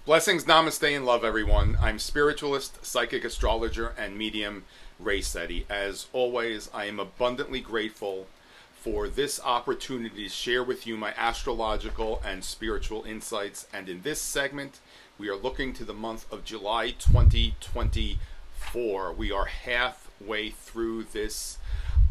Blessings, namaste, and love, everyone. I'm spiritualist, psychic astrologer, and medium Sette. As always, I am abundantly grateful for this opportunity to share with you my astrological and spiritual insights. And in this segment, we are looking to the month of July 2024. We are halfway through this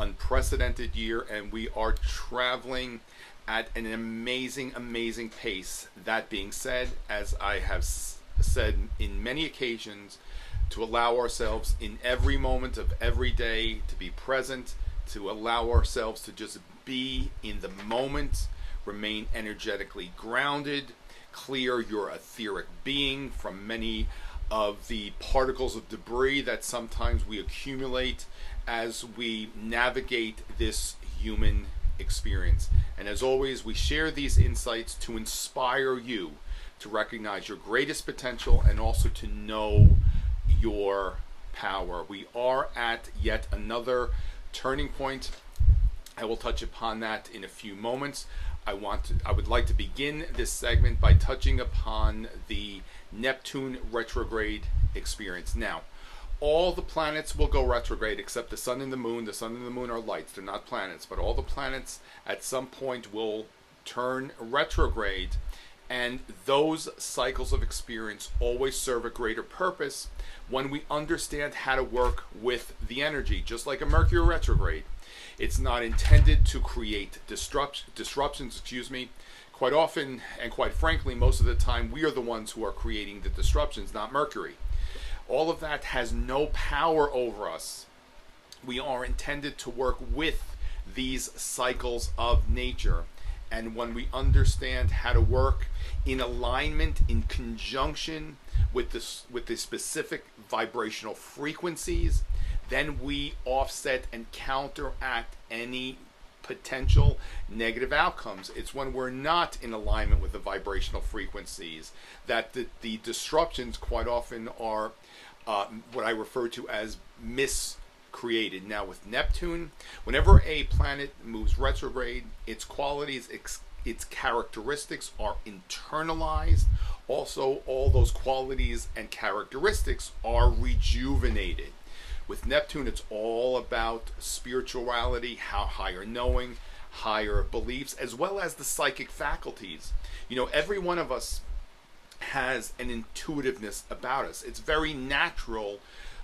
unprecedented year, and we are traveling at an amazing pace. That being said, as I have said in many occasions, to allow ourselves in every moment of every day to be present, to allow ourselves to just be in the moment, remain energetically grounded, clear your etheric being from many of the particles of debris that sometimes we accumulate as we navigate this human experience. And as always, we share these insights to inspire you to recognize your greatest potential and also to know your power. We are at yet another turning point. I will touch upon that in a few moments. I would like to begin this segment by touching upon the Neptune retrograde experience. Now, all the planets will go retrograde except the sun and the moon. The sun and the moon are lights, they're not planets, but all the planets at some point will turn retrograde, and those cycles of experience always serve a greater purpose when we understand how to work with the energy. Just like a Mercury retrograde, it's not intended to create disruptions, Quite often, and quite frankly, most of the time, we are the ones who are creating the disruptions, not Mercury. All of that has no power over us. We are intended to work with these cycles of nature. And when we understand how to work in alignment, in conjunction with the specific vibrational frequencies, then we offset and counteract any potential negative outcomes. It's when we're not in alignment with the vibrational frequencies that the disruptions quite often are what I refer to as miscreated. Now with Neptune, whenever a planet moves retrograde, its qualities, its characteristics are internalized. Also, all those qualities and characteristics are rejuvenated. With Neptune, it's all about spirituality, how higher knowing, higher beliefs, as well as the psychic faculties. You know, every one of us has an intuitiveness about us. It's very natural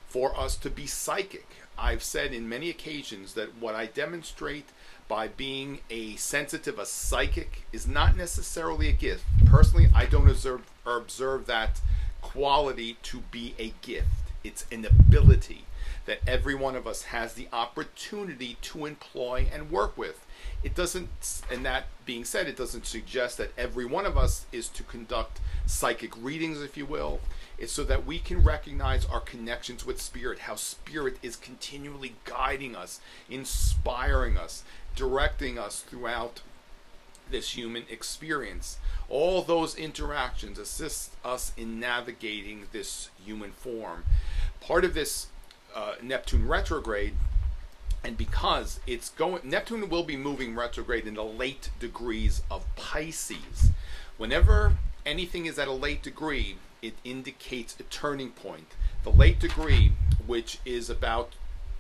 for us to be psychic. I've said in many occasions that what I demonstrate by being a sensitive, a psychic, is not necessarily a gift. Personally, I don't observe that quality to be a gift. It's an ability that every one of us has the opportunity to employ and work with. It doesn't, and that being said, it doesn't suggest that every one of us is to conduct psychic readings, if you will. It's so that we can recognize our connections with spirit, how spirit is continually guiding us, inspiring us, directing us throughout this human experience. All those interactions assist us in navigating this human form. Part of this Neptune retrograde, and because Neptune will be moving retrograde in the late degrees of Pisces. Whenever anything is at a late degree, it indicates a turning point. The late degree, which is about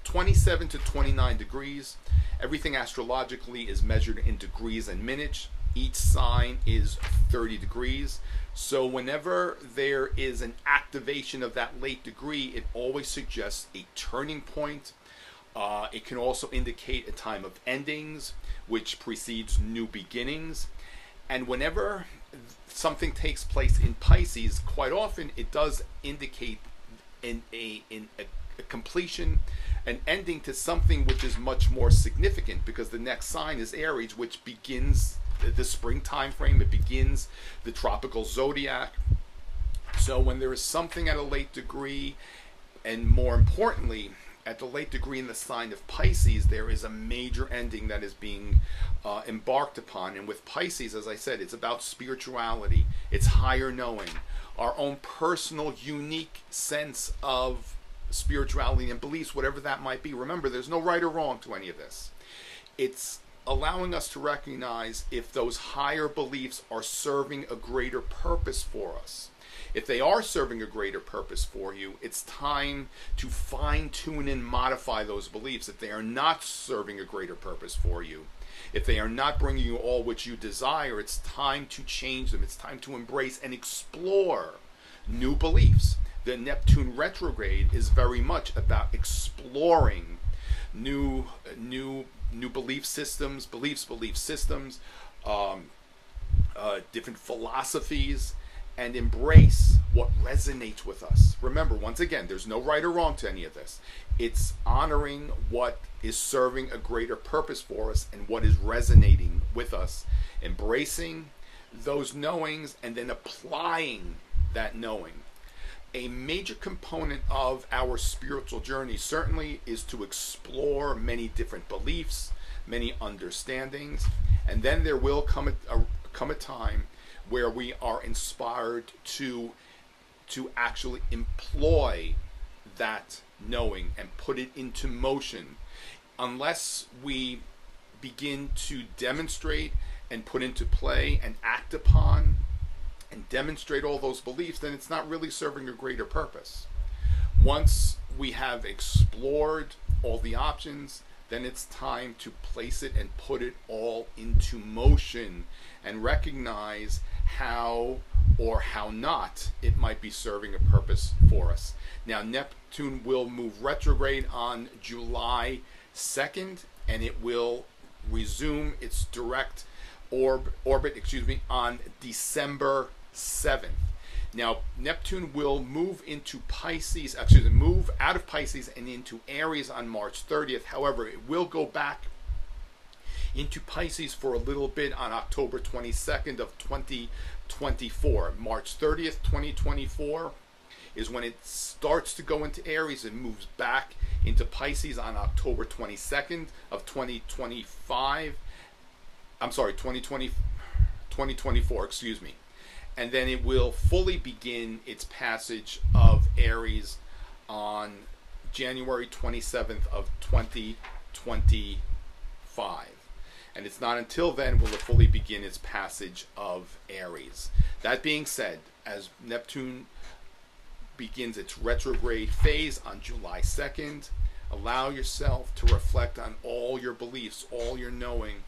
27 to 29 degrees, everything astrologically is measured in degrees and minutes. Each sign is 30 degrees. So whenever there is an activation of that late degree, it always suggests a turning point. It can also indicate a time of endings, which precedes new beginnings. And whenever something takes place in Pisces, quite often it does indicate a completion, an ending to something which is much more significant, because the next sign is Aries, which begins the spring time frame. It begins the tropical zodiac. So when there is something at a late degree, and more importantly, at the late degree in the sign of Pisces, there is a major ending that is being embarked upon. And with Pisces, as I said, it's about spirituality, it's higher knowing, our own personal, unique sense of spirituality and beliefs, whatever that might be. Remember, there's no right or wrong to any of this. It's allowing us to recognize if those higher beliefs are serving a greater purpose for us. If they are serving a greater purpose for you, it's time to fine-tune and modify those beliefs. If they are not serving a greater purpose for you, if they are not bringing you all which you desire, it's time to change them. It's time to embrace and explore new beliefs. The Neptune retrograde is very much about exploring new belief systems, different philosophies, and embrace what resonates with us. Remember, once again, there's no right or wrong to any of this. It's honoring what is serving a greater purpose for us and what is resonating with us, embracing those knowings, and then applying that knowing. A major component of our spiritual journey certainly is to explore many different beliefs, many understandings, and then there will come a time where we are inspired to actually employ that knowing and put it into motion. Unless we begin to demonstrate and put into play and act upon and demonstrate all those beliefs, then it's not really serving a greater purpose. Once we have explored all the options, then it's time to place it and put it all into motion and recognize how or how not it might be serving a purpose for us. Now, Neptune will move retrograde on July 2nd, and it will resume its direct orbit on December 7th. Now, Neptune will move into Pisces, move out of Pisces and into Aries on March 30th. However, it will go back into Pisces for a little bit on October 22nd of 2024. March 30th, 2024 is when it starts to go into Aries and moves back into Pisces on October 22nd of 2024, excuse me. And then it will fully begin its passage of Aries on January 27th of 2025. And it's not until then will it fully begin its passage of Aries. That being said, as Neptune begins its retrograde phase on July 2nd, allow yourself to reflect on all your beliefs, all your knowing,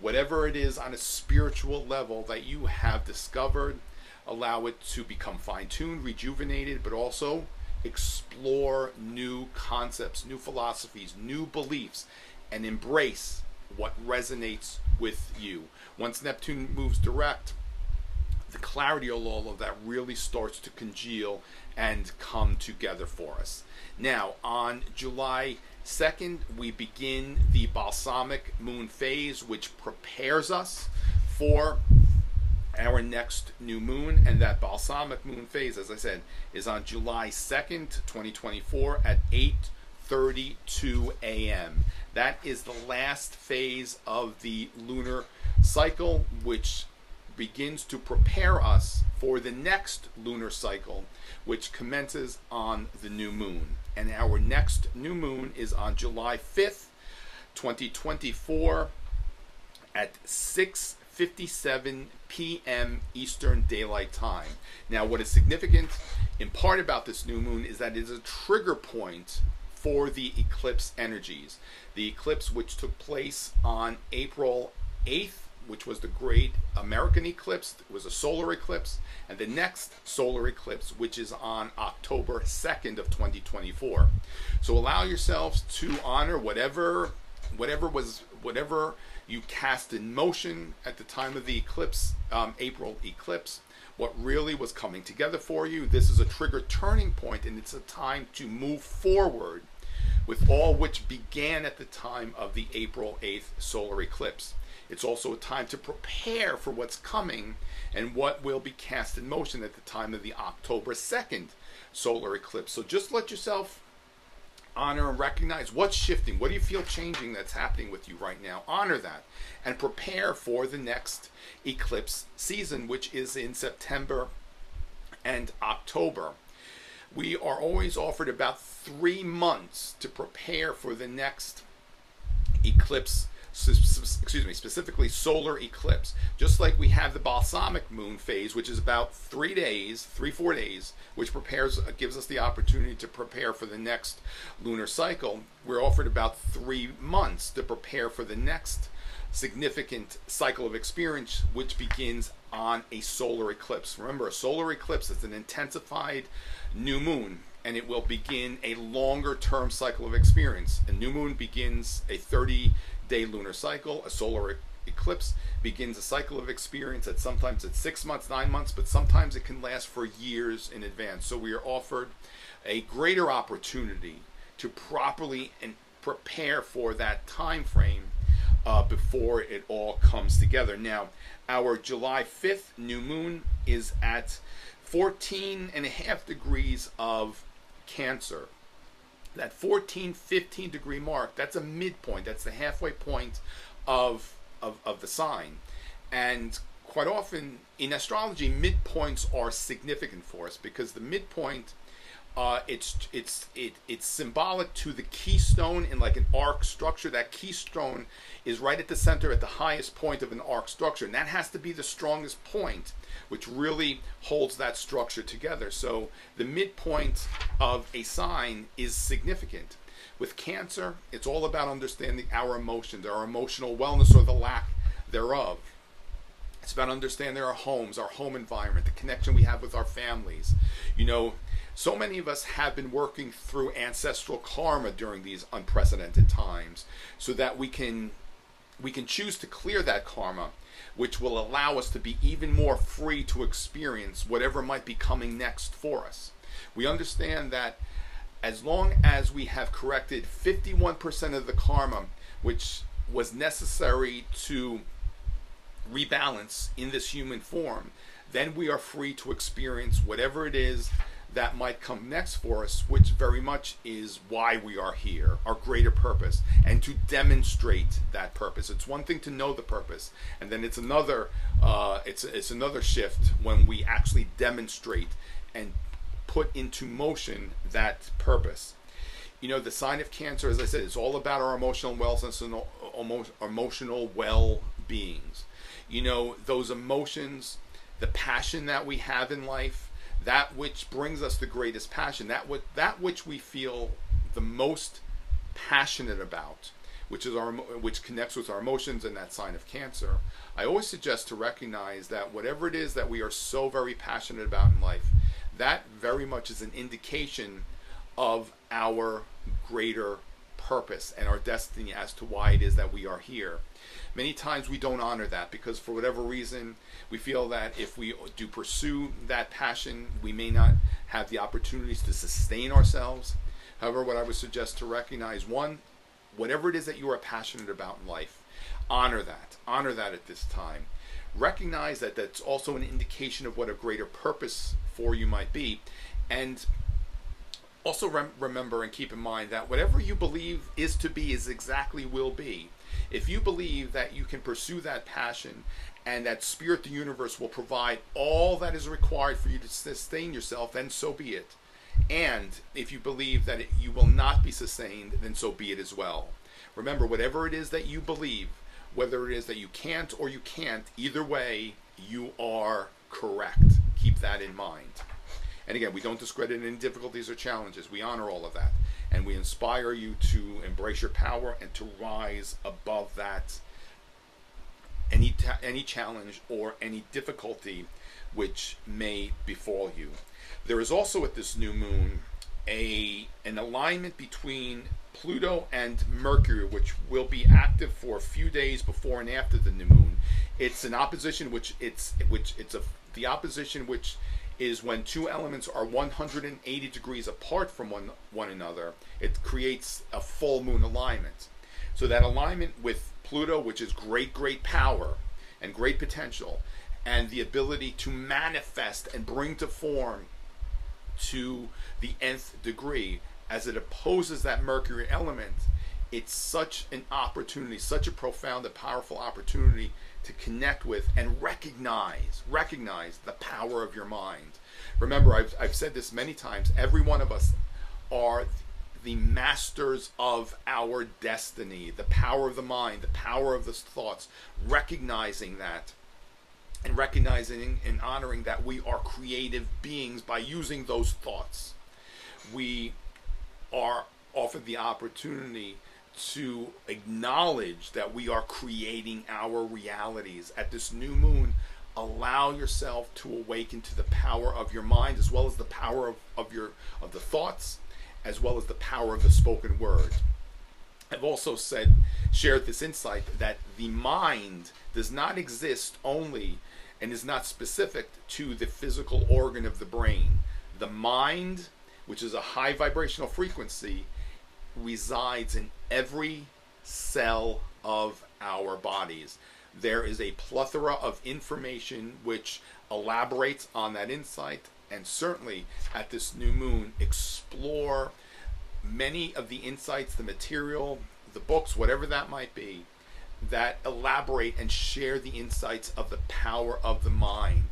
whatever it is on a spiritual level that you have discovered. Allow it to become fine-tuned, rejuvenated, but also explore new concepts, new philosophies, new beliefs, and embrace what resonates with you. Once Neptune moves direct, the clarity of all of that really starts to congeal and come together for us. Now, on July 2nd, we begin the balsamic moon phase, which prepares us for our next new moon. And that balsamic moon phase, as I said, is on July 2nd, 2024 at 8:32 a.m. That is the last phase of the lunar cycle, which begins to prepare us for the next lunar cycle, which commences on the new moon. And our next new moon is on July 5th, 2024 at 6:57 p.m. Eastern Daylight Time. Now, what is significant in part about this new moon is that it is a trigger point for the eclipse energies. The eclipse, which took place on April 8th, which was the great American eclipse, was a solar eclipse, and the next solar eclipse, which is on October 2nd of 2024. So allow yourselves to honor whatever you cast in motion at the time of the eclipse, April eclipse, what really was coming together for you. This is a trigger turning point, and it's a time to move forward with all which began at the time of the April 8th solar eclipse. It's also a time to prepare for what's coming and what will be cast in motion at the time of the October 2nd solar eclipse. So just let yourself honor and recognize what's shifting. What do you feel changing that's happening with you right now? Honor that and prepare for the next eclipse season, which is in September and October. We are always offered about 3 months to prepare for the next eclipse specifically solar eclipse. Just like we have the balsamic moon phase, which is about 4 days, which gives us the opportunity to prepare for the next lunar cycle. We're offered about 3 months to prepare for the next significant cycle of experience, which begins on a solar eclipse. Remember, a solar eclipse is an intensified new moon, and it will begin a longer term cycle of experience. A new moon begins a 30-day lunar cycle. A solar eclipse begins a cycle of experience that sometimes it's 6 months, 9 months, but sometimes it can last for years in advance. So we are offered a greater opportunity to properly and prepare for that time frame before it all comes together. Now, our July 5th new moon is at 14.5 degrees of Cancer. That 14-15 degree mark, that's a midpoint. That's the halfway point of the sign. And quite often in astrology, midpoints are significant for us because the midpoint, it's symbolic to the keystone in like an arc structure. That keystone is right at the center, at the highest point of an arc structure, and that has to be the strongest point, which really holds that structure together. So the midpoint of a sign is significant. With Cancer, it's all about understanding our emotions, our emotional wellness or the lack thereof. It's about understanding our homes, our home environment, the connection we have with our families. So many of us have been working through ancestral karma during these unprecedented times so that we can choose to clear that karma, which will allow us to be even more free to experience whatever might be coming next for us. We understand that as long as we have corrected 51% of the karma, which was necessary to rebalance in this human form, then we are free to experience whatever it is that might come next for us, which very much is why we are here, our greater purpose, and to demonstrate that purpose. It's one thing to know the purpose, and then it's another shift when we actually demonstrate and put into motion that purpose. The sign of Cancer, as I said, is all about our emotional wellness and emotional well-beings. Those emotions, the passion that we have in life, that which brings us the greatest passion, that which we feel the most passionate about, which connects with our emotions and that sign of Cancer. I always suggest to recognize that whatever it is that we are so very passionate about in life, that very much is an indication of our greater purpose and our destiny as to why it is that we are here. Many times we don't honor that because for whatever reason we feel that if we do pursue that passion, we may not have the opportunities to sustain ourselves. However, what I would suggest to recognize, one, whatever it is that you are passionate about in life, honor that at this time. Recognize that that's also an indication of what a greater purpose for you might be. And also remember and keep in mind that whatever you believe is to be is exactly will be. If you believe that you can pursue that passion and that spirit, the universe, will provide all that is required for you to sustain yourself, then so be it. And if you believe that you will not be sustained, then so be it as well. Remember, whatever it is that you believe, whether it is that you can't or you can't, either way, you are correct. Keep that in mind. And again, we don't discredit any difficulties or challenges. We honor all of that. And we inspire you to embrace your power and to rise above that, any challenge or any difficulty which may befall you. There is also at this new moon an alignment between Pluto and Mercury, which will be active for a few days before and after the new moon. It's an opposition the opposition which is when two elements are 180 degrees apart from one another. It creates a full moon alignment. So that alignment with Pluto, which is great power and great potential, and the ability to manifest and bring to form to the nth degree, as it opposes that Mercury element, it's such an opportunity, such a profound and powerful opportunity to connect with and recognize the power of your mind. Remember, I've said this many times, every one of us are the masters of our destiny, the power of the mind, the power of the thoughts, recognizing that, and recognizing and honoring that we are creative beings by using those thoughts. We are offered the opportunity to acknowledge that we are creating our realities. At this new moon, allow yourself to awaken to the power of your mind, as well as the power of the thoughts, as well as the power of the spoken word. I've also shared this insight that the mind does not exist only and is not specific to the physical organ of the brain. The mind, which is a high vibrational frequency, resides in every cell of our bodies. There is a plethora of information which elaborates on that insight, and certainly at this new moon, explore many of the insights, the material, the books, whatever that might be, that elaborate and share the insights of the power of the mind.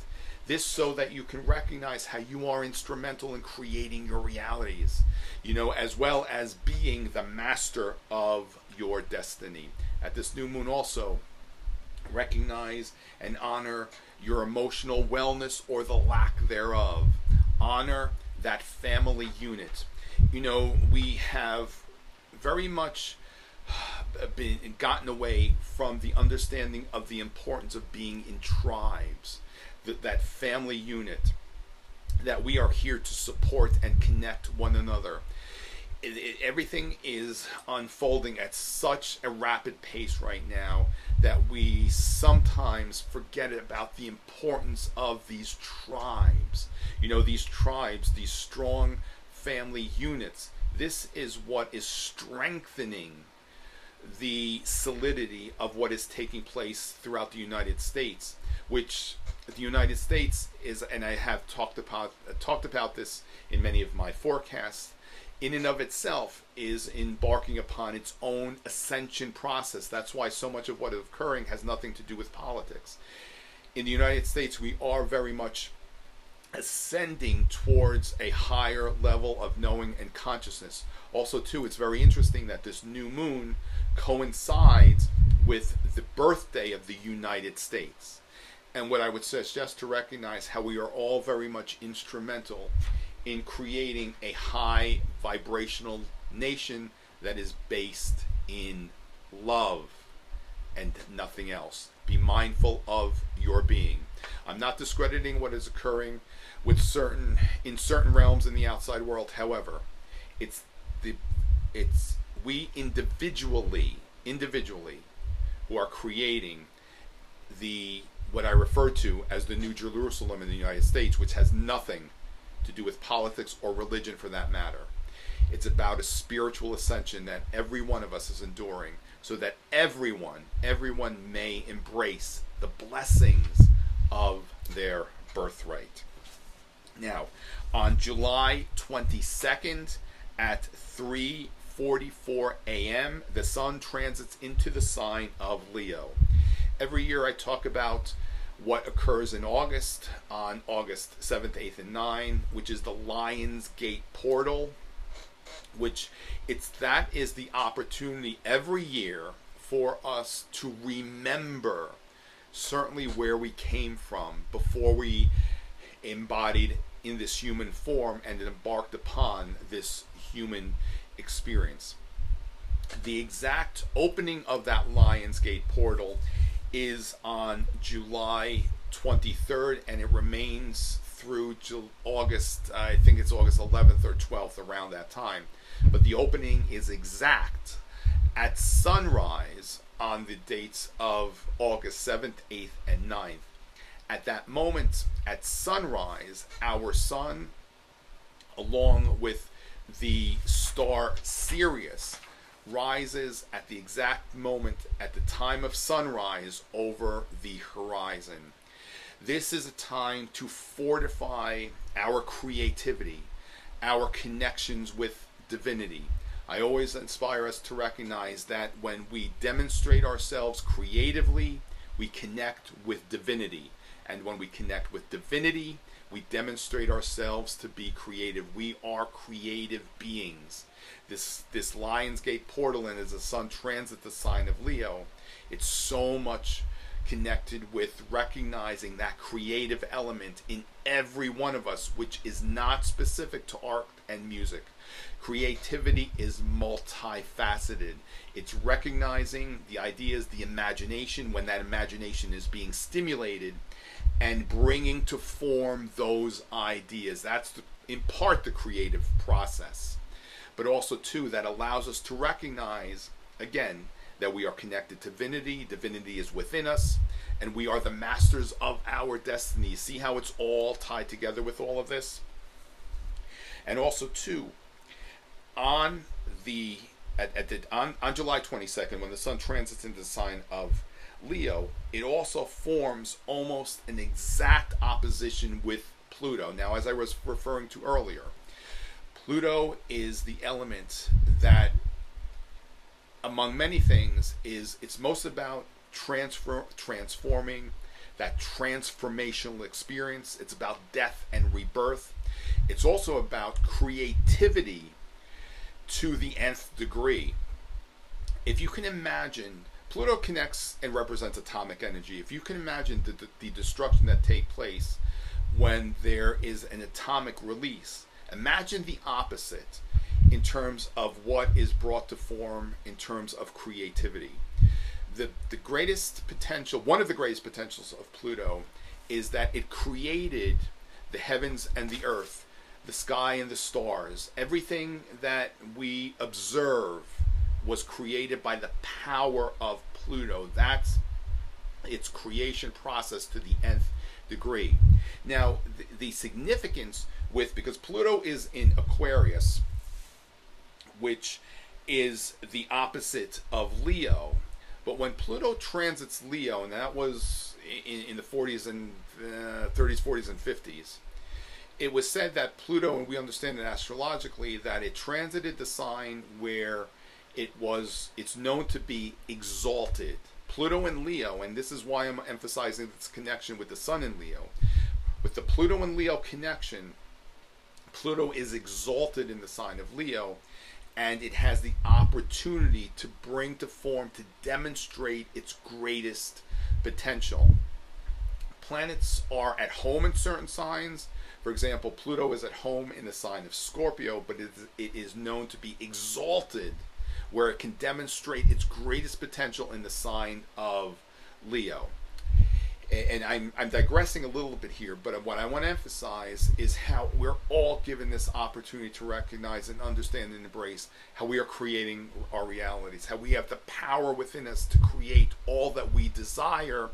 This so that you can recognize how you are instrumental in creating your realities, as well as being the master of your destiny. At this new moon also, recognize and honor your emotional wellness or the lack thereof. Honor that family unit. We have very much gotten away from the understanding of the importance of being in tribes, that family unit, that we are here to support and connect one another. Everything is unfolding at such a rapid pace right now that we sometimes forget about the importance of these tribes. These tribes, these strong family units. This is what is strengthening the solidity of what is taking place throughout the United States, which the United States is, and I have talked about this in many of my forecasts, in and of itself is embarking upon its own ascension process. That's why so much of what is occurring has nothing to do with politics. In the United States, we are very much ascending towards a higher level of knowing and consciousness. Also, too, it's very interesting that this new moon coincides with the birthday of the United States. And what I would suggest to recognize how we are all very much instrumental in creating a high vibrational nation that is based in love and nothing else. Be mindful of your being. I'm not discrediting what is occurring in certain realms in the outside world. However, it's we individually who are creating what I refer to as the New Jerusalem in the United States, which has nothing to do with politics or religion for that matter. It's about a spiritual ascension that every one of us is enduring, so that everyone may embrace the blessings of their birthright. Now, on July 22nd at 3:44 a.m., the sun transits into the sign of Leo. Every year I talk about what occurs in August, on August 7th, 8th, and 9th, which is the Lion's Gate portal, that is the opportunity every year for us to remember certainly where we came from before we embodied in this human form and embarked upon this human experience. The exact opening of that Lion's Gate portal is on July 23rd, and it remains through August, I think it's August 11th or 12th, around that time. But the opening is exact at sunrise on the dates of August 7th, 8th, and 9th. At that moment, at sunrise, our sun, along with the star Sirius, rises at the exact moment at the time of sunrise over the horizon. This is a time to fortify our creativity, our connections with divinity. I always inspire us to recognize that when we demonstrate ourselves creatively, we connect with divinity. And when we connect with divinity, We demonstrate ourselves to be creative. We are creative beings. This Lionsgate portal, and as the sun transits the sign of Leo, it's so much connected with recognizing that creative element in every one of us, which is not specific to art and music. Creativity is multifaceted. It's recognizing the ideas, the imagination, when that imagination is being stimulated, and bringing to form those ideas. That's in part the creative process, but also too that allows us to recognize again that we are connected to divinity. Divinity is within us, and we are the masters of our destiny. See how it's all tied together with all of this? And also too, on July 22nd, when the sun transits into the sign of Leo, it also forms almost an exact opposition with Pluto. Now, as I was referring to earlier, Pluto is the element that, among many things, it's most about transforming, that transformational experience. It's about death and rebirth. It's also about creativity to the nth degree. If you can imagine, Pluto connects and represents atomic energy. If you can imagine the destruction that takes place when there is an atomic release, imagine the opposite in terms of what is brought to form in terms of creativity. The greatest potential, one of the greatest potentials of Pluto, is that it created the heavens and the earth, the sky and the stars. Everything that we observe was created by the power of Pluto. That's its creation process to the nth degree. Now, the significance because Pluto is in Aquarius, which is the opposite of Leo. But when Pluto transits Leo, and that was in the 40s and 30s, 40s, and 50s, it was said that Pluto, and we understand it astrologically, that it transited the sign where it's known to be exalted. Pluto and Leo, and this is why I'm emphasizing this connection with the sun in Leo. With the Pluto and Leo connection, Pluto is exalted in the sign of Leo, and it has the opportunity to bring to form, to demonstrate its greatest potential. Planets are at home in certain signs. For example, Pluto is at home in the sign of Scorpio, but it is known to be exalted, where it can demonstrate its greatest potential in the sign of Leo. And I'm digressing a little bit here, but what I want to emphasize is how we're all given this opportunity to recognize and understand and embrace how we are creating our realities, how we have the power within us to create all that we desire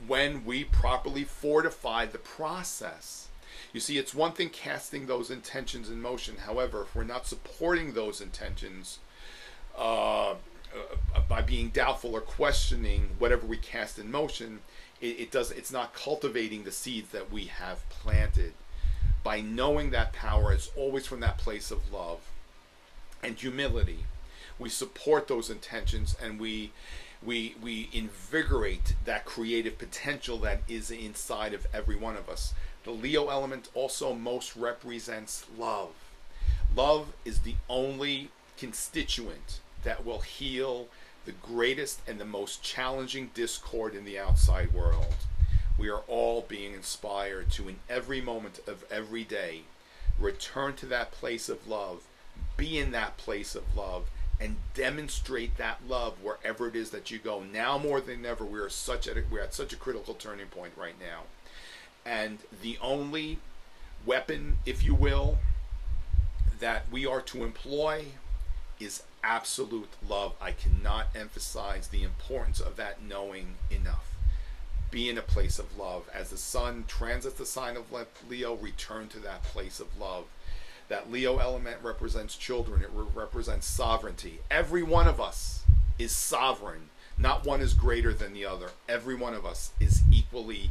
when we properly fortify the process. You see, it's one thing casting those intentions in motion. However, if we're not supporting those intentions by being doubtful or questioning whatever we cast in motion, it's not cultivating the seeds that we have planted. By knowing that power is always from that place of love and humility, we support those intentions, and we invigorate that creative potential that is inside of every one of us. The Leo element also most represents love. Love is the only constituent that will heal the greatest and the most challenging discord in the outside world. We are all being inspired to, in every moment of every day, return to that place of love, be in that place of love, and demonstrate that love wherever it is that you go. Now more than ever, we're at such a critical turning point right now. And the only weapon, if you will, that we are to employ is absolute love. I cannot emphasize the importance of that knowing enough. Be in a place of love. As the sun transits the sign of Leo, return to that place of love. That Leo element represents children. It represents sovereignty. Every one of us is sovereign. Not one is greater than the other. Every one of us is equally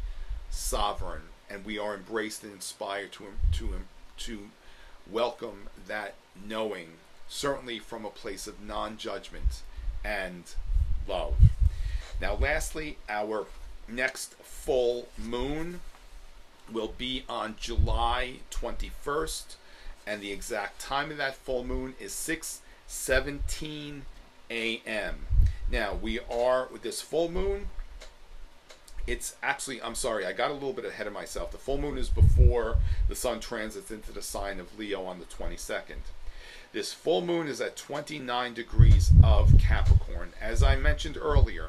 sovereign, and we are embraced and inspired to welcome that knowing, certainly from a place of non-judgment and love. Now lastly, our next full moon will be on July 21st, and the exact time of that full moon is 6:17 a.m. Now, we are with this full moon. It's actually, I'm sorry, I got a little bit ahead of myself. The full moon is before the sun transits into the sign of Leo on the 22nd. This full moon is at 29 degrees of Capricorn. As I mentioned earlier,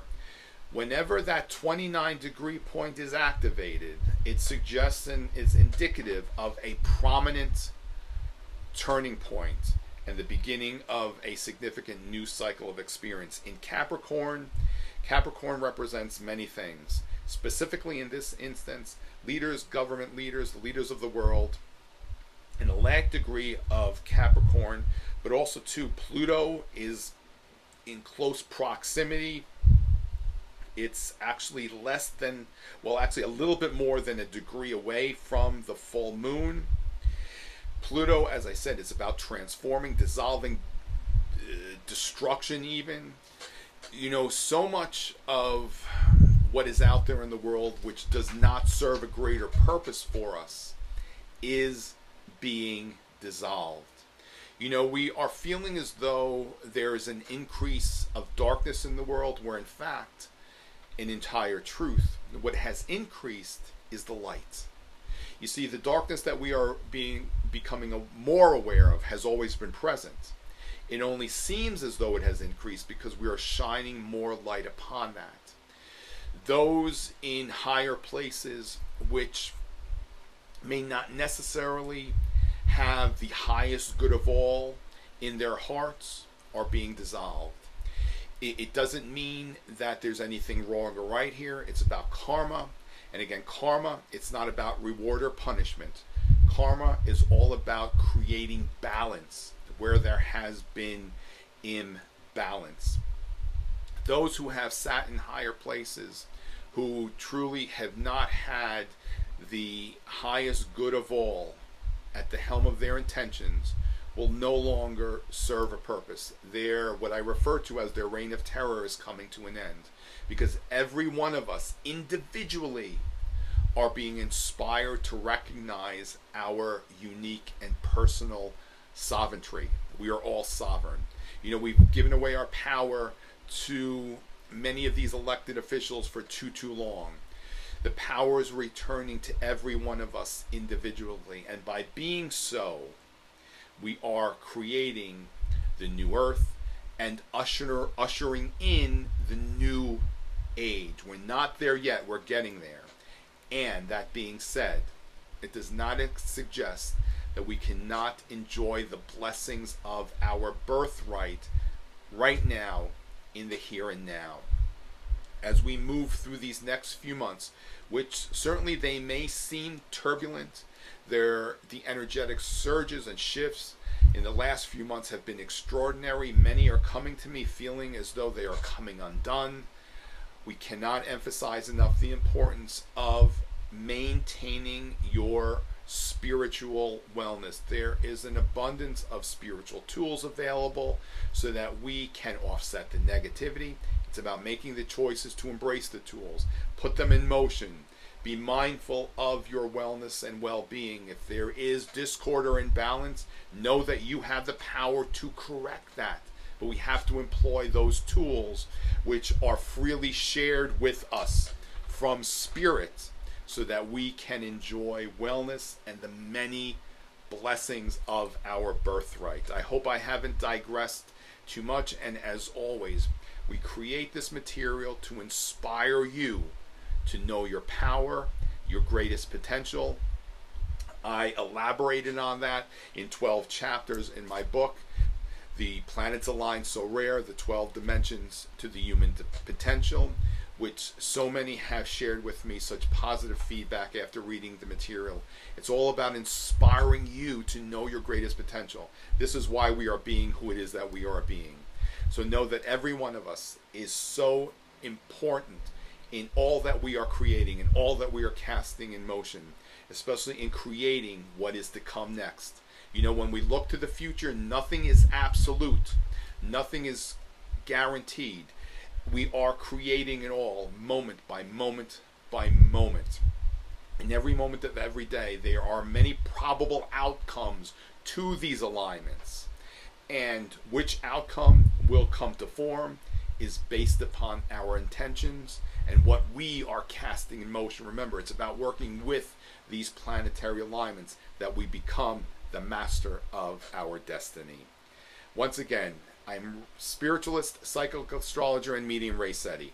whenever that 29 degree point is activated, it suggests and is indicative of a prominent turning point and the beginning of a significant new cycle of experience. In Capricorn, Capricorn represents many things. Specifically in this instance, leaders, government leaders, the leaders of the world, in the last degree of Capricorn, but also too, Pluto is in close proximity. It's actually less than, well, actually a little bit more than a degree away from the full moon. Pluto, as I said, is about transforming, dissolving, destruction even. You know, so much of what is out there in the world which does not serve a greater purpose for us is being dissolved. You know, we are feeling as though there is an increase of darkness in the world, where in fact, in entire truth, what has increased is the light. You see, the darkness that we are becoming more aware of has always been present. It only seems as though it has increased because we are shining more light upon that. Those in higher places which may not necessarily have the highest good of all in their hearts are being dissolved. It doesn't mean that there's anything wrong or right here. It's about karma. And again, karma, it's not about reward or punishment. Karma is all about creating balance where there has been imbalance. Those who have sat in higher places, who truly have not had the highest good of all at the helm of their intentions, will no longer serve a purpose. What I refer to as their reign of terror is coming to an end, because every one of us individually are being inspired to recognize our unique and personal sovereignty. We are all sovereign. You know, we've given away our power to many of these elected officials for too long. The power is returning to every one of us individually, and by being so, we are creating the new earth and ushering in the new age. We're not there yet, we're getting there. And that being said, it does not suggest that we cannot enjoy the blessings of our birthright right now in the here and now. As we move through these next few months, which certainly they may seem turbulent, the energetic surges and shifts in the last few months have been extraordinary. Many are coming to me feeling as though they are coming undone. We cannot emphasize enough the importance of maintaining your spiritual wellness. There is an abundance of spiritual tools available so that we can offset the negativity. It's about making the choices to embrace the tools, put them in motion, be mindful of your wellness and well-being. If there is discord or imbalance, know that you have the power to correct that. But we have to employ those tools which are freely shared with us from spirit so that we can enjoy wellness and the many blessings of our birthright. I hope I haven't digressed too much, and as always, we create this material to inspire you to know your power, your greatest potential. I elaborated on that in 12 chapters in my book, The Planets Align So Rare, the 12 Dimensions to the Human Potential, which so many have shared with me such positive feedback after reading the material. It's all about inspiring you to know your greatest potential. This is why we are being who it is that we are being. So know that every one of us is so important in all that we are creating and all that we are casting in motion, especially in creating what is to come next. You know, when we look to the future, nothing is absolute. Nothing is guaranteed. We are creating it all moment by moment by moment. In every moment of every day, there are many probable outcomes to these alignments. And which outcome will come to form is based upon our intentions and what we are casting in motion. Remember, it's about working with these planetary alignments that we become the master of our destiny. Once again, I'm spiritualist, psychical astrologer, and medium Ray Sette.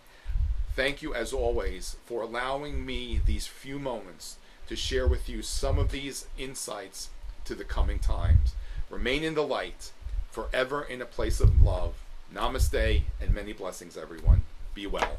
Thank you, as always, for allowing me these few moments to share with you some of these insights to the coming times. Remain in the light, forever in a place of love. Namaste, and many blessings, everyone. Be well.